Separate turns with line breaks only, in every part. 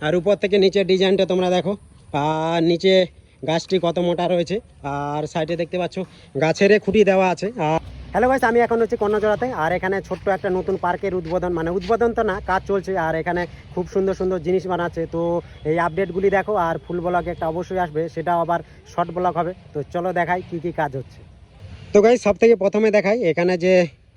আর উপর থেকে নিচের ডিজাইনটা তোমরা দেখো। আর নিচে গাছটি কত মোটা রয়েছে, আর সাইডে দেখতে পাচ্ছ গাছের খুঁটি দেওয়া আছে। আর হ্যালো গাইস, আমি এখন হচ্ছে কর্ণজোড়াতে। আর এখানে ছোট্ট একটা নতুন পার্কের উদ্বোধন, মানে উদ্বোধন তো না, কাজ চলছে। আর এখানে খুব সুন্দর সুন্দর জিনিস বানাচ্ছে। তো এই আপডেটগুলি দেখো। আর ফুল ব্লগ একটা অবশ্যই আসবে, সেটাও আবার শর্ট ব্লগ হবে। তো চলো দেখাই কি কি কাজ হচ্ছে। তো গাইস, সব থেকে প্রথমে দেখাই এখানে যে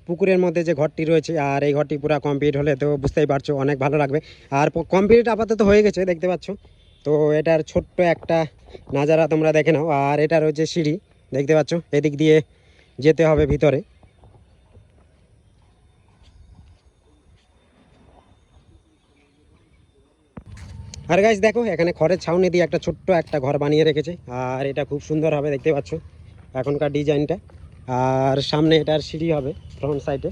পুকুরের মধ্যে যে ঘরটি রয়েছে। আর এই ঘরটি পুরো কমপ্লিট হলে তো বুঝতেই পারছো অনেক ভালো লাগবে। আর কমপ্লিট আপাতত হয়ে গেছে দেখতে পাচ্ছ। তো এটার ছোট্ট একটা নাজারা তোমরা দেখে নাও। আর এটা রয়েছে সিঁড়ি, দেখতে পাচ্ছ এদিক দিয়ে যেতে হবে ভিতরে। আর গাইস দেখো, এখানে খড়ের ছাউনি দিয়ে একটা ছোট্ট একটা ঘর বানিয়ে রেখেছে। আর এটা খুব সুন্দর হবে দেখতে পাচ্ছ এখনকার ডিজাইনটা। আর সামনে এটার সিঁড়ি হবে ফ্রন্ট সাইডে।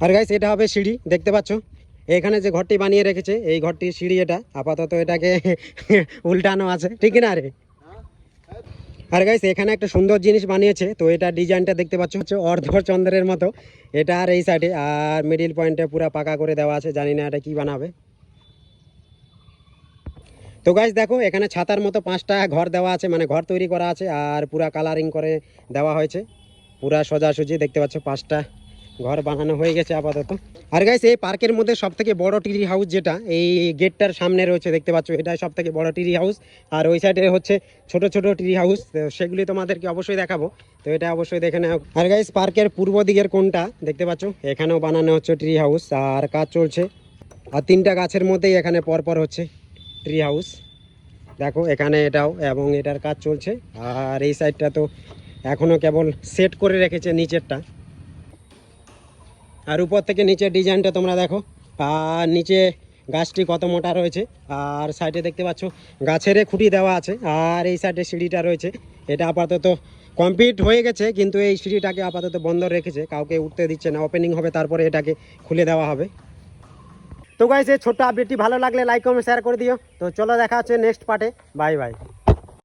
আর গাইস এটা হবে সিঁড়ি, দেখতে পাচ্ছ এখানে যে ঘরটি বানিয়ে রেখেছে এই ঘরটির সিঁড়ি। এটা আপাতত এটাকে উল্টানো আছে, ঠিক না রে? আর গাইস এখানে একটা সুন্দর জিনিস বানিয়েছে। তো এটা ডিজাইনটা দেখতে পাচ্ছ হচ্ছে অর্ধচন্দ্রের মতো। এটা আর এই সাইডে আর মিডিল পয়েন্টে পুরো পাকা করে দেওয়া আছে। জানি না এটা কি বানাবে। তো গাইস দেখো, এখানে ছাতার মতো 5টা ঘর দেওয়া আছে, মানে ঘর তৈরি করা আছে। আর পুরা কালারিং করে দেওয়া হয়েছে, পুরা সোজাসুজি দেখতে পাচ্ছ 5টা ঘর বানানো হয়ে গেছে আপাতত। আর গাইস এই পার্কের মধ্যে সবথেকে বড় ট্রি হাউস যেটা এই গেটটার সামনে রয়েছে দেখতে পাচ্ছ, এটা সবথেকে বড় ট্রি হাউস। আর ওই সাইডে হচ্ছে ছোট ছোট ট্রি হাউস, সেগুলি তোমাদেরকে অবশ্যই দেখাবো। তো এটা অবশ্যই দেখে নাও। আর গাইস পার্কের পূর্ব দিকের কোণটা দেখতে পাচ্ছ, এখানেও বানানো হচ্ছে ট্রি হাউস আর কাজ চলছে। আর 3টা গাছের মধ্যেই এখানে পরপর হচ্ছে ট্রি হাউস। দেখো এখানে এটাও, এবং এটার কাজ চলছে। আর এই সাইডটা তো এখনো কেবল সেট করে রেখেছে নিচেরটা। আর উপর থেকে নিচের ডিজাইনটা তোমরা দেখো। আর নিচে গাছটি কত মোটা রয়েছে। আর সাইডে দেখতে পাচ্ছ গাছের খুঁটি দেওয়া আছে। আর এই সাইডে সিঁড়িটা রয়েছে, এটা আপাতত কমপ্লিট হয়ে গেছে, কিন্তু এই সিঁড়িটাকে আপাতত বন্ধ রেখেছে, কাউকে উঠতে দিচ্ছে না। ওপেনিং হবে তারপরে এটাকে খুলে দেওয়া হবে। তো গাইস এই ছোট্ট আপডেটটি ভালো লাগলে লাইক কমেন্ট শেয়ার করে দিও। তো চলো দেখা হচ্ছে নেক্সট পার্টে। Bye bye.